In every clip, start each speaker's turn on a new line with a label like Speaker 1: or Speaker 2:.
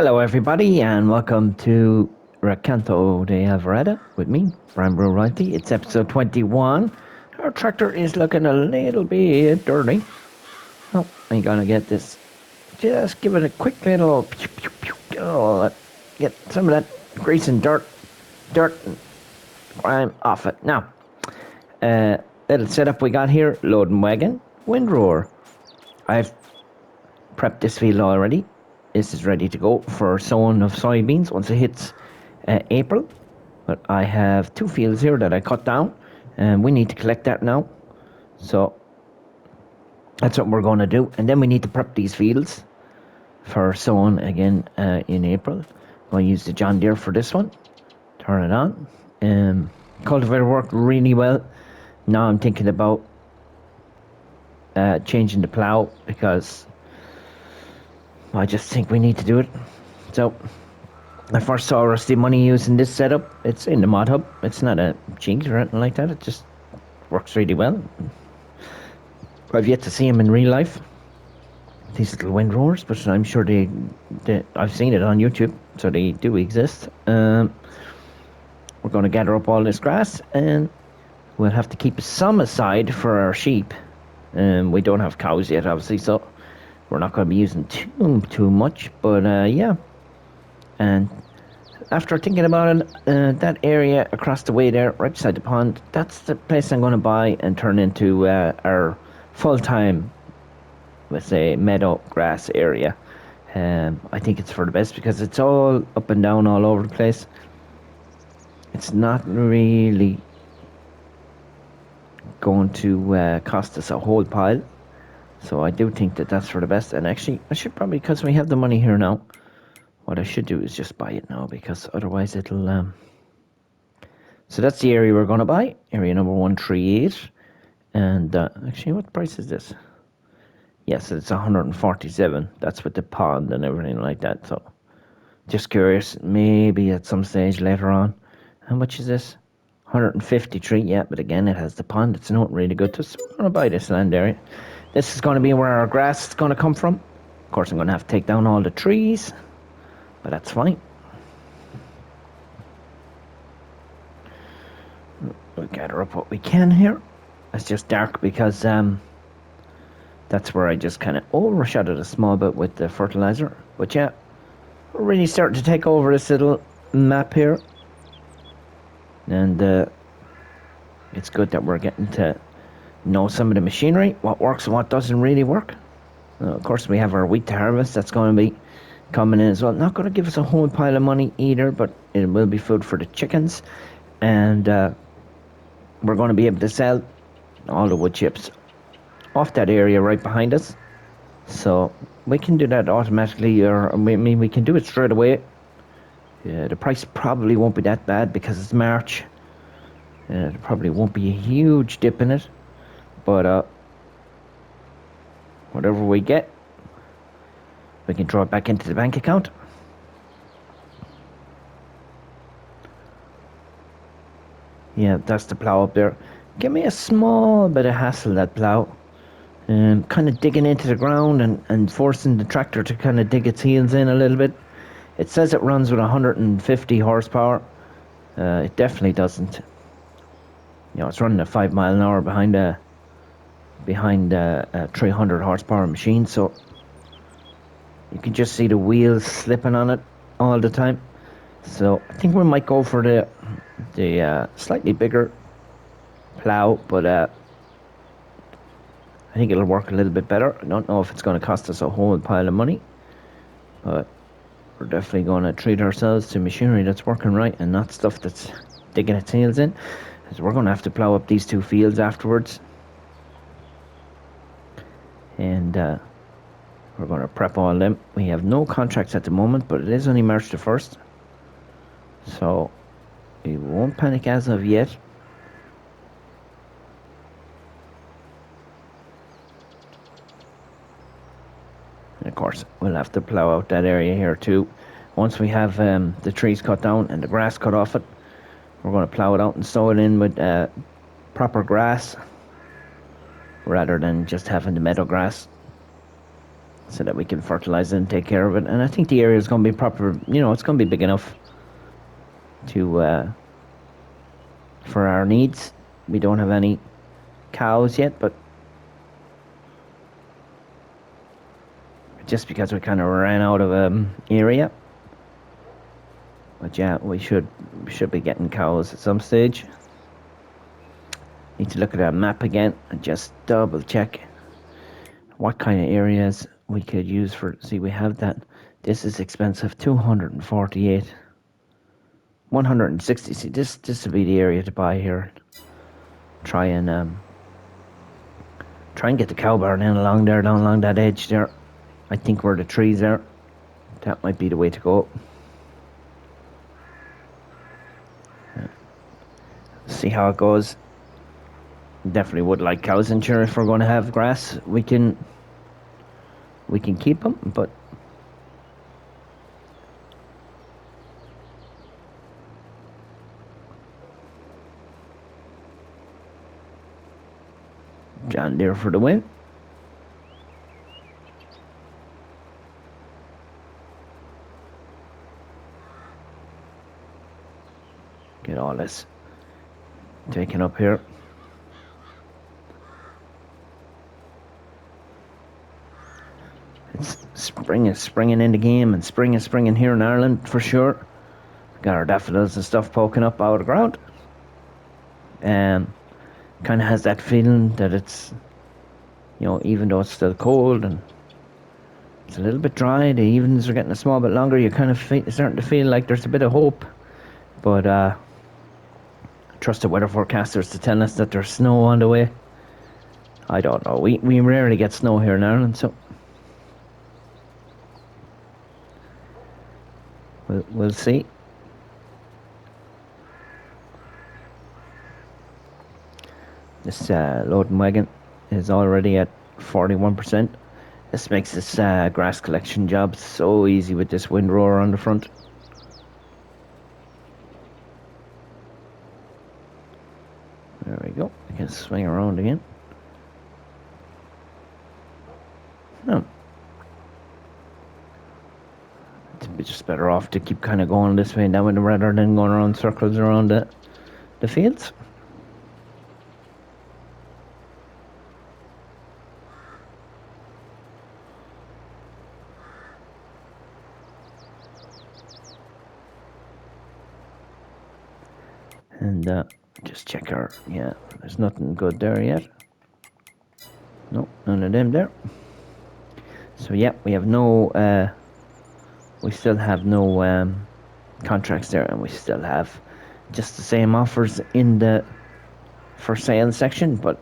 Speaker 1: Hello, everybody, and welcome to Recanto de Alvorada with me, Brian Riley. It's episode 21. Our tractor is looking a little bit dirty. Oh, I'm gonna get this. Just give it a quick little. Get some of that grease and dirt and grime off it. Now, little setup we got here: loading wagon, windrower. I've prepped this field already. This is ready to go for sowing of soybeans once it hits April. But I have two fields here that I cut down, and we need to collect that now. So that's what we're going to do. And then we need to prep these fields for sowing again in April. I'm going to use the John Deere for this one. Turn it on. Cultivator worked really well. Now I'm thinking about changing the plow because I just think we need to do it. So I first saw Rusty Money using this setup. It's in the mod hub. It's not a jinx or anything like that. It just works really well. I've yet to see him in real life. These little windrowers, but I'm sure I've seen it on YouTube, so they do exist. We're going to gather up all this grass, and we'll have to keep some aside for our sheep. We don't have cows yet, obviously, so we're not going to be using too much. But yeah. And after thinking about it, that area across the way there, right beside the pond, that's the place I'm going to buy and turn into our full-time, let's say, meadow grass area. I think it's for the best because it's all up and down all over the place. It's not really going to cost us a whole pile. So I do think that that's for the best. And actually, I should probably, because we have the money here now, what I should do is just buy it now, because otherwise it'll... So that's the area we're going to buy, area number 138. And actually, what price is this? Yes, it's 147. That's with the pond and everything like that. So just curious, maybe at some stage later on. How much is this? 153. Yeah, but again, it has the pond. It's not really good. So we're going to buy this land area. This is going to be where our grass is going to come from. Of course, I'm going to have to take down all the trees, but that's fine. We'll gather up what we can here. It's just dark because that's where I just kind of overshadowed a small bit with the fertilizer. But yeah, we're really starting to take over this little map here. And it's good that we're getting to know some of the machinery, what works and what doesn't really work. Of course, we have our wheat to harvest. That's going to be coming in as well. Not going to give us a whole pile of money either, but it will be food for the chickens. And we're going to be able to sell all the wood chips off that area right behind us. So we can do that automatically, or I mean, we can do it straight away. The price probably won't be that bad because it's March. There probably won't be a huge dip in it. But whatever we get, we can draw it back into the bank account. Yeah, that's the plow up there. Give me a small bit of hassle, that plow. Kind of digging into the ground and forcing the tractor to kind of dig its heels in a little bit. It says it runs with 150 horsepower. It definitely doesn't. You know, it's running at 5 miles an hour behind a 300 horsepower machine, so you can just see the wheels slipping on it all the time. So I think we might go for the slightly bigger plow, but I think it'll work a little bit better. I don't know if it's going to cost us a whole pile of money, but we're definitely going to treat ourselves to machinery that's working right and not stuff that's digging its heels in. So we're going to have to plow up these two fields afterwards. And we're going to prep all them. We have no contracts at the moment, but it is only March the 1st. So we won't panic as of yet. And of course, we'll have to plow out that area here too. Once we have the trees cut down and the grass cut off it, we're going to plow it out and sow it in with proper grass rather than just having the meadow grass. so that we can fertilize it and take care of it. And I think the area is going to be proper. It's going to be big enough to for our needs. We don't have any cows yet, but just because we kind of ran out of area. But yeah, we should be getting cows at some stage. Need to look at our map again and just double check what kind of areas we could use for. See, we have that. This is expensive. 248. 160. See, this would be the area to buy here. Try and get the cow barn in along there, down along that edge there. I think where the trees are. That might be the way to go. See how it goes. Definitely would like cows, and sure, if we're going to have grass, we can keep them. But John Deere for the win. Get all this taken up here. Spring is springing in the game, and spring is springing here in Ireland for sure. Got our daffodils and stuff poking up out of the ground. Kind of has that feeling that it's, even though it's still cold and it's a little bit dry, the evenings are getting a small bit longer. You kind of starting to feel like there's a bit of hope. But trust the weather forecasters to tell us that there's snow on the way. I don't know. We rarely get snow here in Ireland, so we'll see. This loading wagon is already at 41%. This makes this grass collection job so easy with this windrower on the front. There we go. I can swing around again. No. It'd be just better off to keep kind of going this way and that way rather than going around circles around the fields. And just check our, yeah, there's nothing good there yet. No, none of them there. So yeah, we have no, we still have no contracts there, and we still have just the same offers in the for sale section, but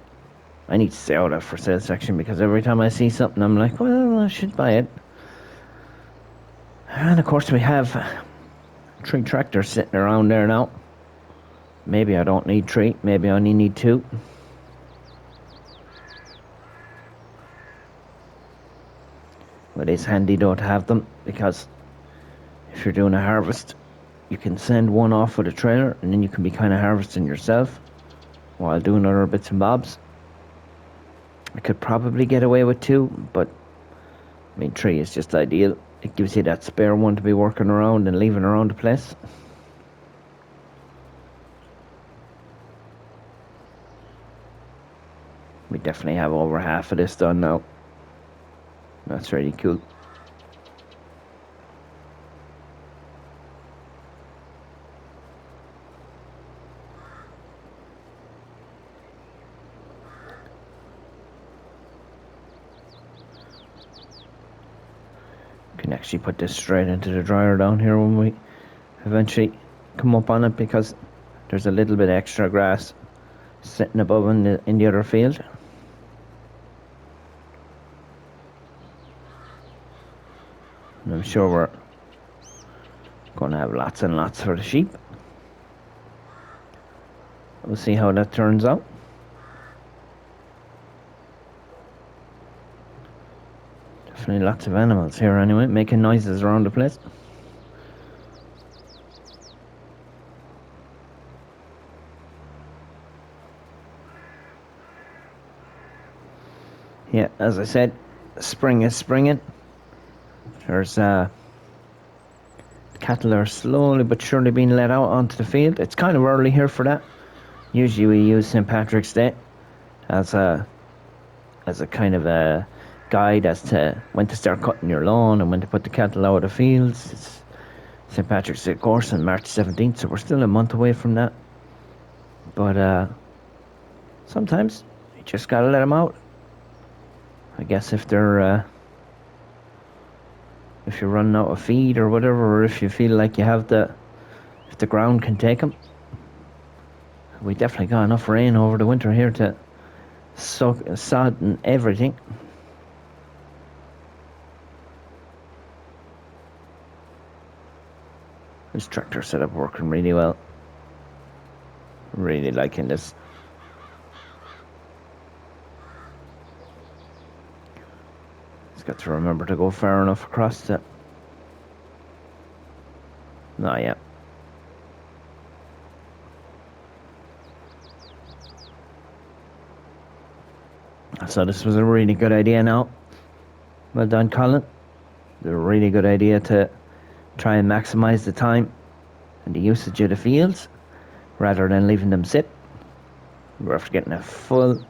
Speaker 1: I need to stay out of for sale section because every time I see something I'm like, well, I should buy it. And of course we have 3 tractors sitting around there now. Maybe I don't need 3, maybe I only need 2. But it's handy though to have them, because if you're doing a harvest, you can send one off with a trailer and then you can be kind of harvesting yourself while doing other bits and bobs. I could probably get away with 2, but I mean 3 is just ideal. It gives you that spare one to be working around and leaving around the place. We definitely have over half of this done now. That's really cool. Can actually put this straight into the dryer down here when we eventually come up on it, because there's a little bit extra grass sitting above in the other field. And I'm sure we're going to have lots and lots for the sheep. We'll see how that turns out. Definitely lots of animals here anyway, making noises around the place. Yeah, as I said, spring is springing. There's cattle are slowly but surely being let out onto the field. It's kind of early here for that. Usually we use St. Patrick's Day as a kind of a guide as to when to start cutting your lawn and when to put the cattle out of the fields. It's St. Patrick's Day course on March 17th, so we're still a month away from that. But sometimes you just gotta let them out. I guess if you're running out of feed or whatever, or if you feel like if the ground can take them. We definitely got enough rain over the winter here to sod and everything. This tractor setup working really well. Really liking this. It's got to remember to go far enough across the... Not yet. So this was a really good idea now. Well done, Colin. It's a really good idea to try and maximise the time and the usage of the fields rather than leaving them sit. We're after getting a full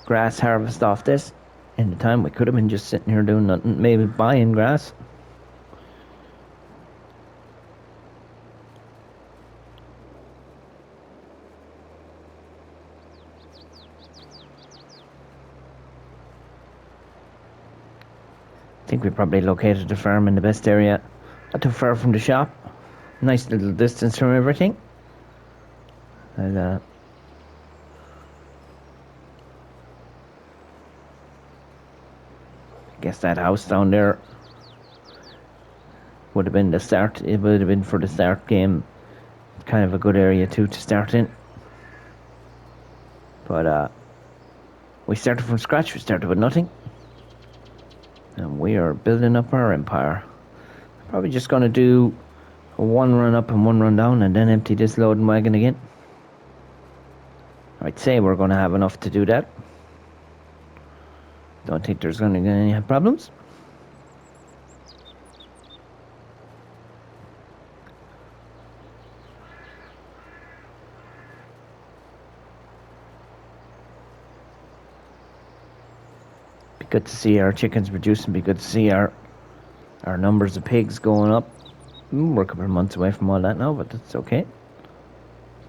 Speaker 1: grass harvest off this in the time we could have been just sitting here doing nothing, maybe buying grass. I think we probably located the farm in the best area, not too far from the shop, nice little distance from everything. And I guess that house down there would have been the start. It would have been for the start game. Kind of a good area too to start in. But we started from scratch. We started with nothing, and we are building up our empire. Probably just going to do a one run up and one run down, and then empty this loading wagon again. I'd say we're going to have enough to do that. Don't think there's going to be any problems. Be good to see our chickens producing. Be good to see our numbers of pigs going up. We're a couple of months away from all that now, but that's okay.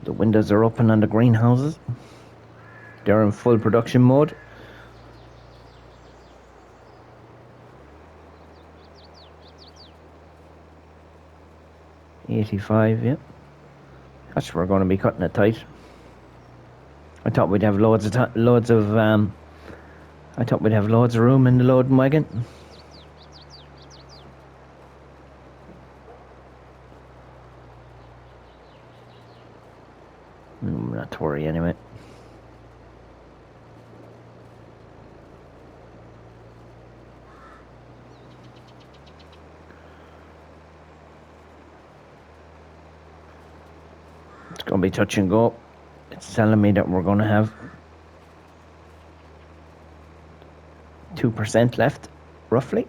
Speaker 1: The windows are open on the greenhouses. They're in full production mode. $85, yeah. That's where we're going to be cutting it tight. I thought we'd have loads of room in the loading wagon. Not to worry anyway. It's going to be touch and go. It's telling me that we're going to have 2% left, roughly.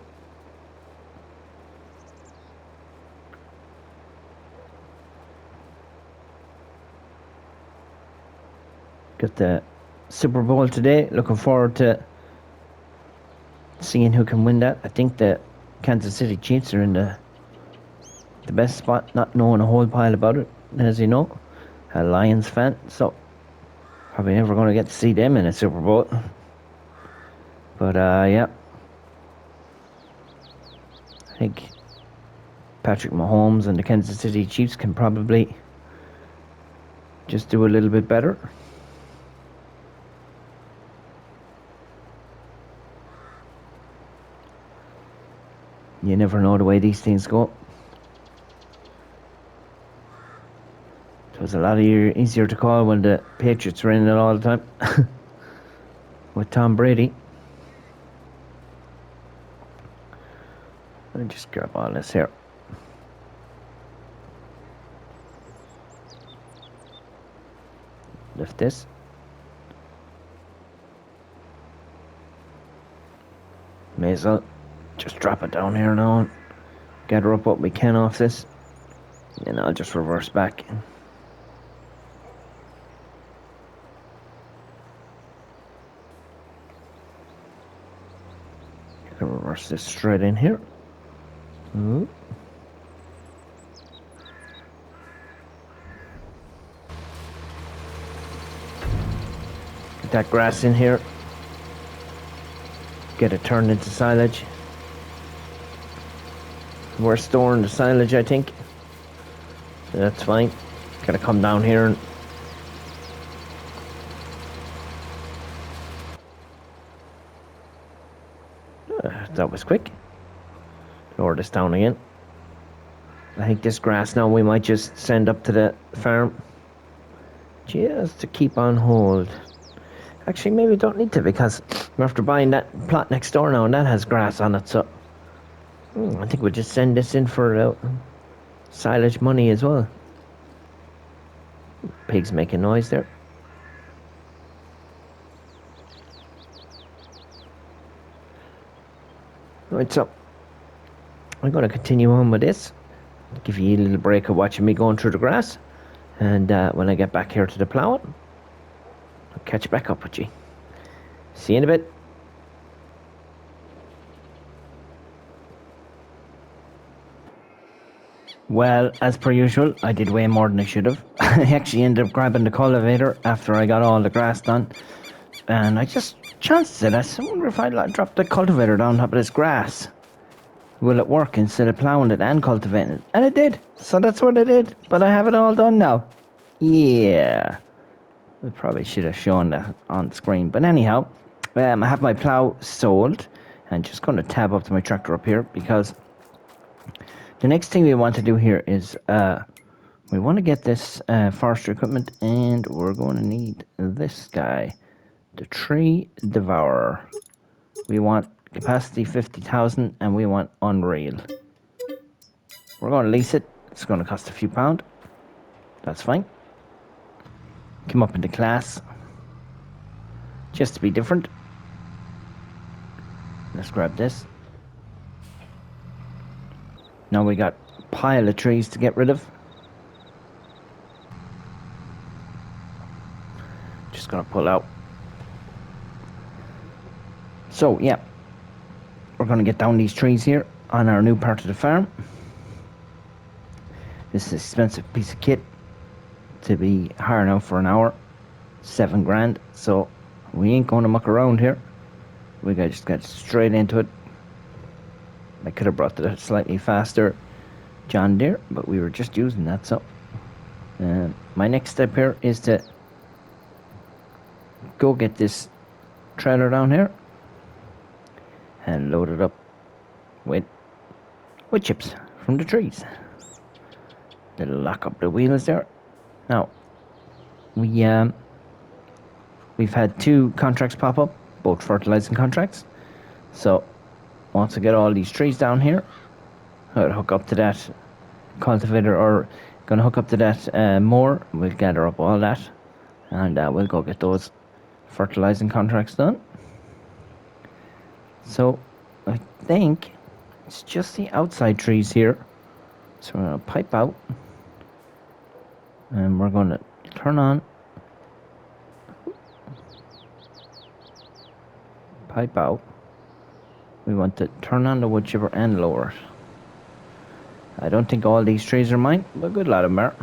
Speaker 1: Got the Super Bowl today. Looking forward to seeing who can win that. I think the Kansas City Chiefs are in the best spot, not knowing a whole pile about it, as you know. A Lions fan, so probably never going to get to see them in a Super Bowl. But yeah, I think Patrick Mahomes and the Kansas City Chiefs can probably just do a little bit better. You never know the way these things go. It was a lot easier to call when the Patriots were in it all the time. With Tom Brady. Let me just grab all this here. Lift this. May as well just drop it down here now and gather up what we can off this. And I'll just reverse back. Reverse this straight in here. Ooh. Get that grass in here. Get it turned into silage. We're storing the silage, I think. So that's fine. Gotta come down here and that was quick. Lower this down again. I think this grass now we might just send up to the farm just to keep on hold. Actually, maybe we don't need to, because we're after buying that plot next door now and that has grass on it, so I think we'll just send this in for silage money as well. Pigs making noise there. Right, so I'm going to continue on with this. Give you a little break of watching me going through the grass. And when I get back here to the ploughing, I'll catch back up with you. See you in a bit. Well, as per usual, I did way more than I should have. I actually ended up grabbing the cultivator after I got all the grass done. And I just chanced it. I wonder if I'd drop the cultivator down top of this grass. Will it work instead of ploughing it and cultivating it? And it did. So that's what I did. But I have it all done now. Yeah. I probably should have shown that on screen. But anyhow, I have my plough sold. And just going to tab up to my tractor up here, because the next thing we want to do here is we want to get this forestry equipment, and we're going to need this guy, the Tree Devourer. We want capacity 50,000 and we want Unreal. We're going to lease it. It's going to cost a few pound. That's fine. Come up into class just to be different. Let's grab this. Now we got a pile of trees to get rid of. Just gonna pull out. So yeah, we're gonna get down these trees here on our new part of the farm. This is an expensive piece of kit to be hiring out for an hour. 7 grand. So we ain't gonna muck around here. We just got straight into it. I could have brought the slightly faster John Deere, but we were just using that. So my next step here is to go get this trailer down here and load it up with wood chips from the trees. It'll lock up the wheels there. Now we've had 2 contracts pop up, both fertilizing contracts. So once I get all these trees down here, I'll hook up to that cultivator, or gonna hook up to that mower. We'll gather up all that, and we'll go get those fertilizing contracts done. So I think it's just the outside trees here. So we're gonna pipe out, and we're gonna turn on, pipe out. We want to turn on the wood chipper and lower it. I don't think all these trees are mine, but a good lot of them are.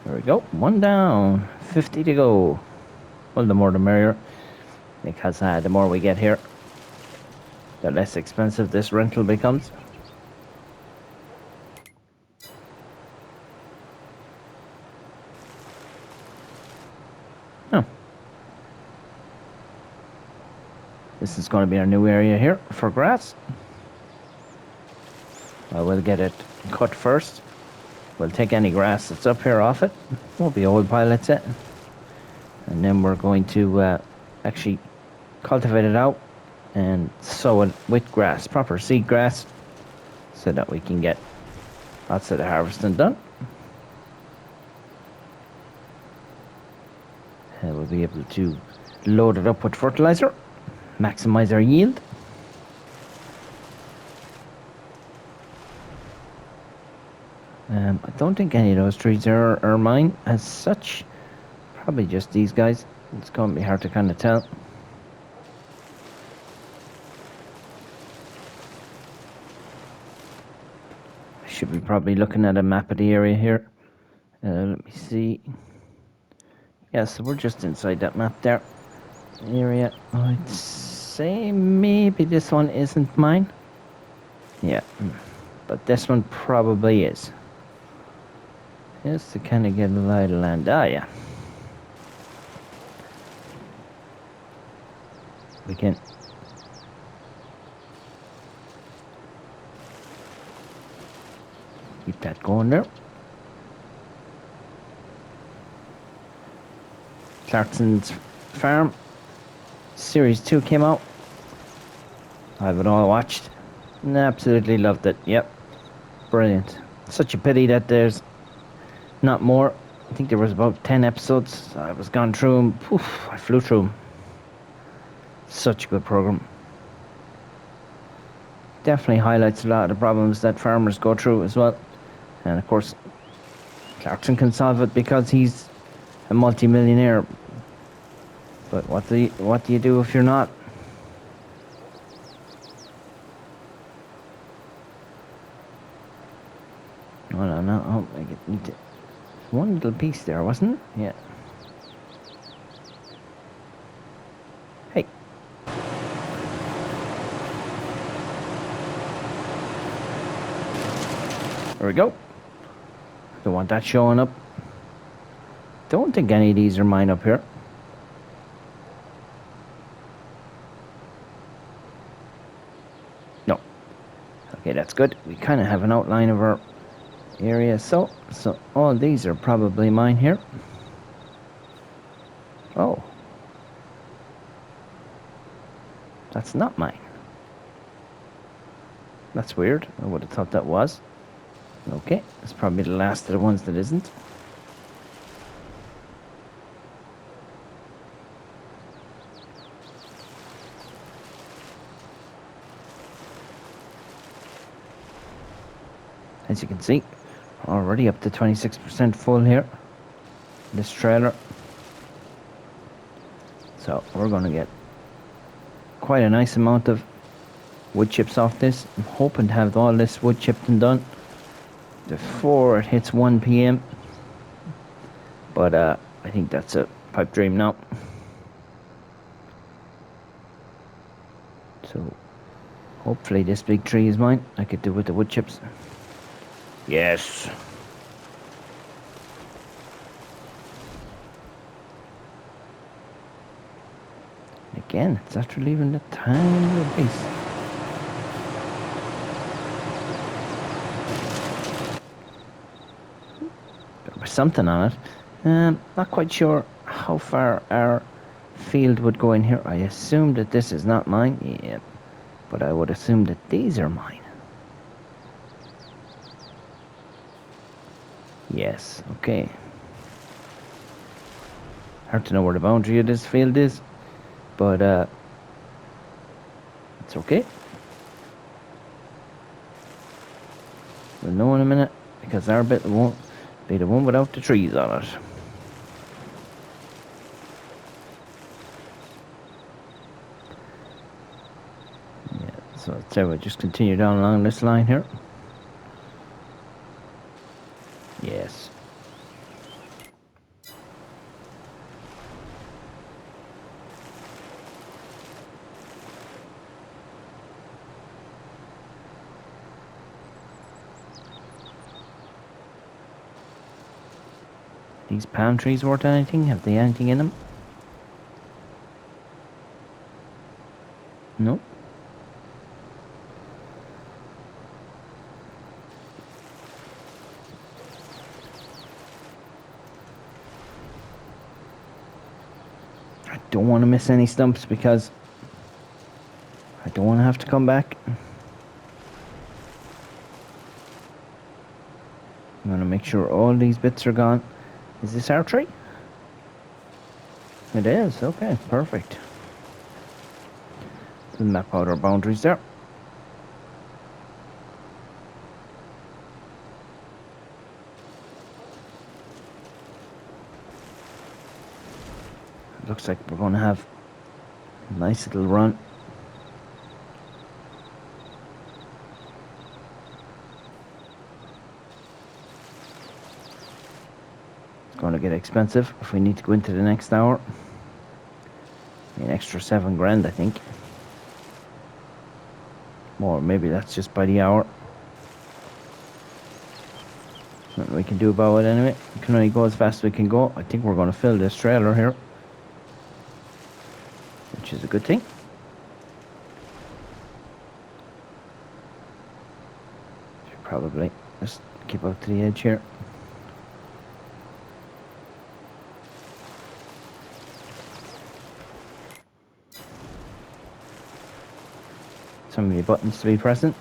Speaker 1: There we go. 1 down. 50 to go. Well, the more the merrier, because the more we get here, the less expensive this rental becomes. Oh. This is going to be our new area here for grass. I will get it cut first. We'll take any grass that's up here off it. Won't be old pilots yet. And then we're going to actually cultivate it out and sow it with grass, proper seed grass, so that we can get lots of the harvesting done. And we'll be able to load it up with fertilizer maximize our yield. I don't think any of those trees are mine as such. Probably just these guys. It's going to be hard to kind of tell. I should be probably looking at a map of the area here. Let me see. Yeah, so we're just inside that map there. Area. I'd say maybe this one isn't mine. Yeah, but this one probably is. Just to kind of get a lie of the land. Ah, yeah. We can keep that going there. Clarkson's Farm Series 2 came out. I have it all watched and absolutely loved it. Yep, brilliant. Such a pity that there's not more. I think there was about 10 episodes. I was gone through them. Poof, I flew through them. Such a good program. Definitely highlights a lot of the problems that farmers go through as well. And of course, Clarkson can solve it because he's a multi-millionaire. But what do you do if you're not? Oh no! Oh, I need to. One little piece there, wasn't it? Yeah. Hey. There we go. Don't want that showing up. Don't think any of these are mine up here. No. Okay, that's good. We kind of have an outline of our area. So all these are probably mine here. Oh. That's not mine. That's weird. I would have thought that was. Okay, that's probably the last of the ones that isn't. As you can see, already up to 26% full here. This trailer. So we're going to get quite a nice amount of wood chips off this. I'm hoping to have all this wood chipped and done before it hits 1 p.m. But I think that's a pipe dream now. So hopefully this big tree is mine. I could do with the wood chips. Yes. Again, it's after leaving the tiny little piece. There was something on it. Not quite sure how far our field would go in here. I assume that this is not mine. Yeah. But I would assume that these are mine. Yes, okay. Hard to know where the boundary of this field is, but it's okay. We'll know in a minute, because our bit won't be the one without the trees on it. Yeah, so I'd say we'll just continue down along this line here. Yes. These palm trees worth anything? Have they anything in them? Nope. I don't want to miss any stumps because I don't want to have to come back. I'm going to make sure all these bits are gone. Is this our tree? It is. Okay, perfect. We'll map out our boundaries there. Looks like we're going to have a nice little run. It's going to get expensive if we need to go into the next hour. An extra $7,000, I think. Or maybe that's just by the hour. Nothing we can do about it anyway. We can only go as fast as we can go. I think we're going to fill this trailer here, which is a good thing. Should probably just keep out to the edge here. So many buttons to be pressing.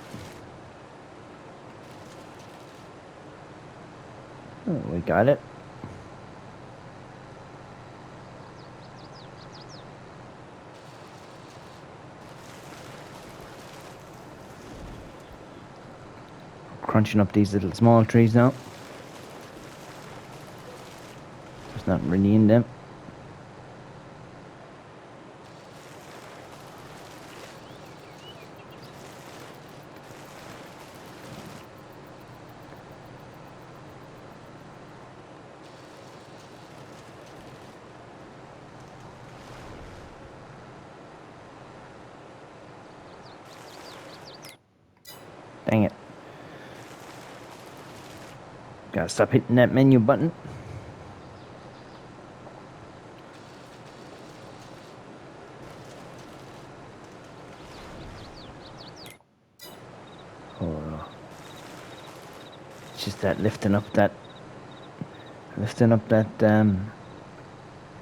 Speaker 1: Oh, we got it. Crunching up these little small trees now. There's nothing really in them. Dang it. Gotta stop hitting that menu button. Oh, it's just that lifting up that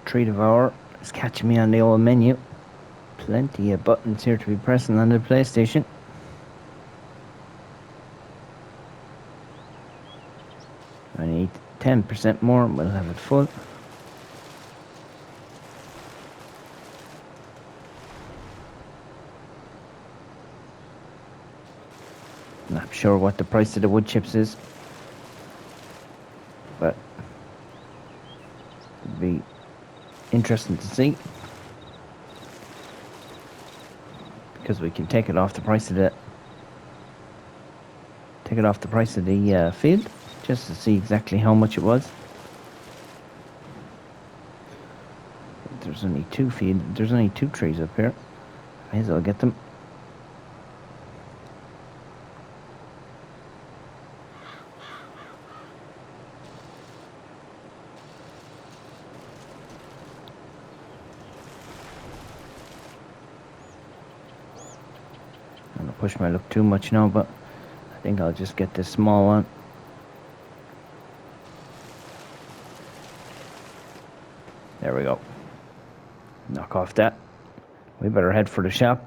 Speaker 1: tree devour is catching me on the old menu. Plenty of buttons here to be pressing on the PlayStation. I need 10% more and we'll have it full. Not sure what the price of the wood chips is, but it'd be interesting to see, because we can take it off the price of the field, just to see exactly how much it was. There's only two trees up here. May as well get them. I'm gonna push my luck too much now, but I think I'll just get this small one. There we go. Knock off that. We better head for the shop.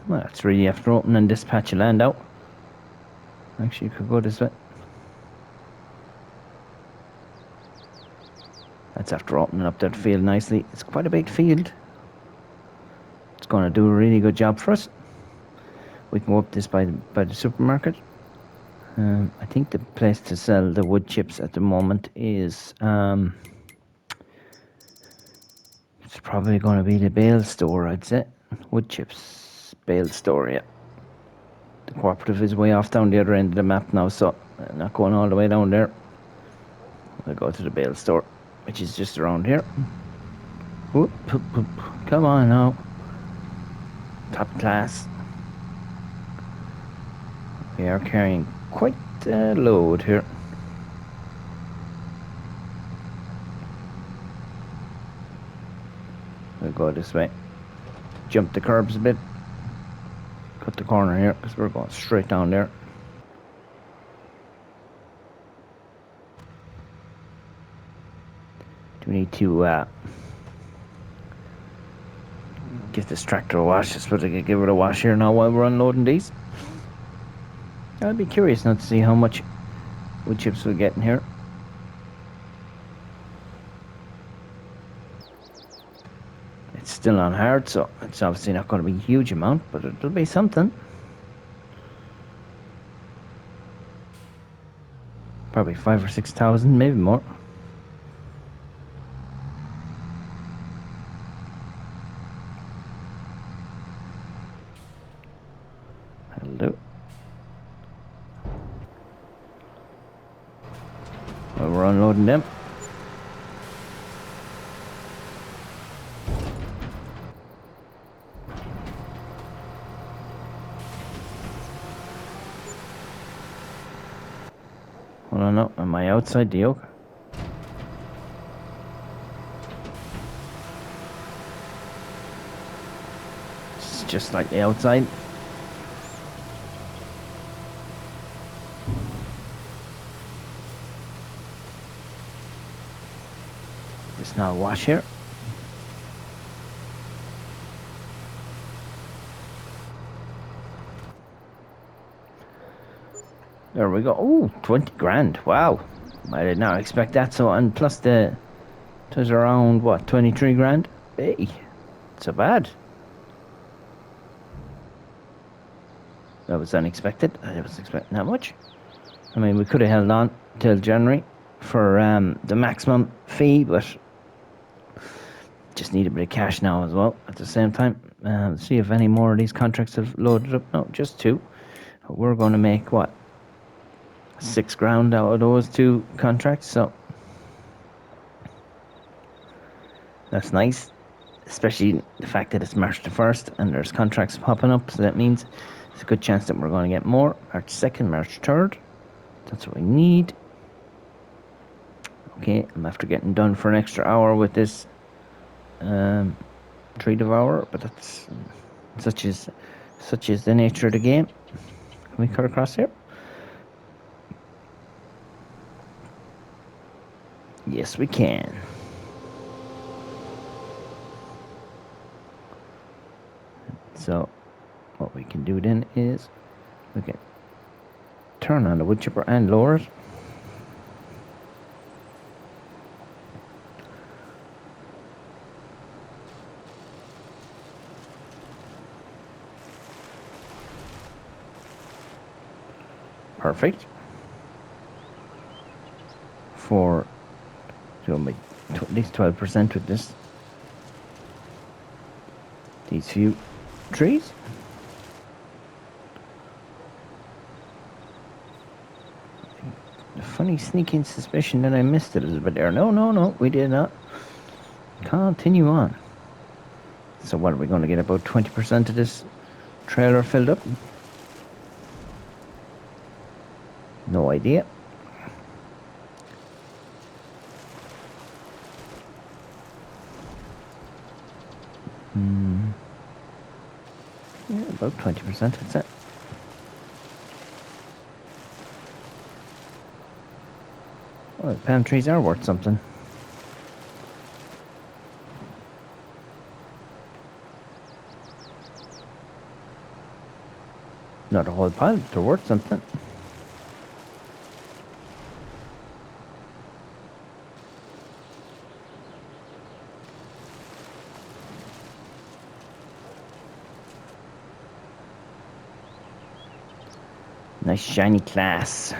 Speaker 1: Well, that's really after opening this patch of land out. Actually, you could go this way. That's after opening up that field nicely. It's quite a big field. It's going to do a really good job for us. We can go up this by the supermarket. I think the place to sell the wood chips at the moment is it's probably going to be the Bale store, I'd say. Wood chips, Bale store, yeah. The cooperative is way off down the other end of the map now, so I'm not going all the way down there. We'll go to the Bale store, which is just around here. Whoop, whoop, whoop. Come on now. Top class. We are carrying quite a load here. We'll go this way. Jump the curbs a bit. Cut the corner here because we're going straight down there. Do we need to give this tractor a wash? I suppose I could give it a wash here now while we're unloading these. I'd be curious now to see how much wood chips we'll get in here. It's still on hard, so it's obviously not going to be a huge amount, but it'll be something. Probably 5 or 6,000, maybe more. That'll do. Well, we're unloading them. Hold on, no, am I outside the yoke? It's just like the outside. It's not a wash here. There we go. Oh, 20 grand. Wow. I did not expect that. So, and plus it was around, what, 23 grand? Hey, so bad. That was unexpected. I wasn't expecting that much. I mean, we could have held on till January for the maximum fee, but just need a bit of cash now as well at the same time. See if any more of these contracts have loaded up. No, just two. We're going to make, what, 6 grand out of those 2 contracts, so that's nice. Especially the fact that it's March the 1st and there's contracts popping up, so that means there's a good chance that we're going to get more. March 2nd, March 3rd. That's what we need. Okay, I'm after getting done for an extra hour with this tree devourer, but that's such is the nature of the game. Can we cut across here? Yes, we can. So what we can do then is we can turn on the wood chipper and lower it. Perfect. For make at least 12% with these few trees. A funny sneaking suspicion that I missed it a little bit there. No, we did not. Continue on. So what are we going to get? About 20% of this trailer filled up? No idea. Yeah, about 20%, that's it. Well, palm trees are worth something. Not a whole pile, but they're worth something. Nice shiny glass.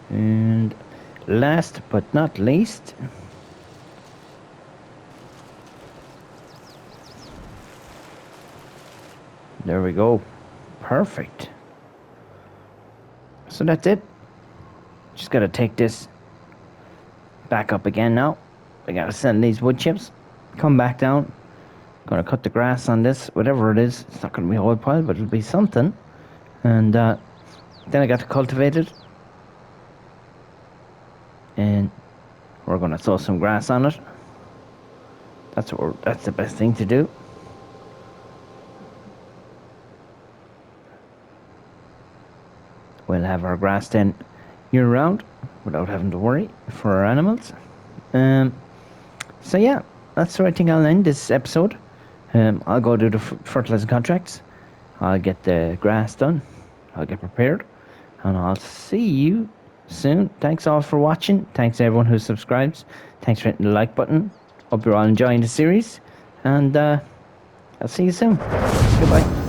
Speaker 1: And last but not least, there we go. Perfect. So that's it. Just gotta take this back up again now. I gotta send these wood chips. Come back down. Gonna cut the grass on this, whatever it is. It's not gonna be a whole pile, but it'll be something. And then I got to cultivate it. And we're gonna throw some grass on it. That's the best thing to do. We'll have our grass then year round without having to worry for our animals. Um, so yeah, that's where I think I'll end this episode. I'll go do the fertilizer contracts. I'll get the grass done. I'll get prepared. And I'll see you soon. Thanks all for watching. Thanks to everyone who subscribes. Thanks for hitting the like button. Hope you're all enjoying the series. And I'll see you soon. Goodbye.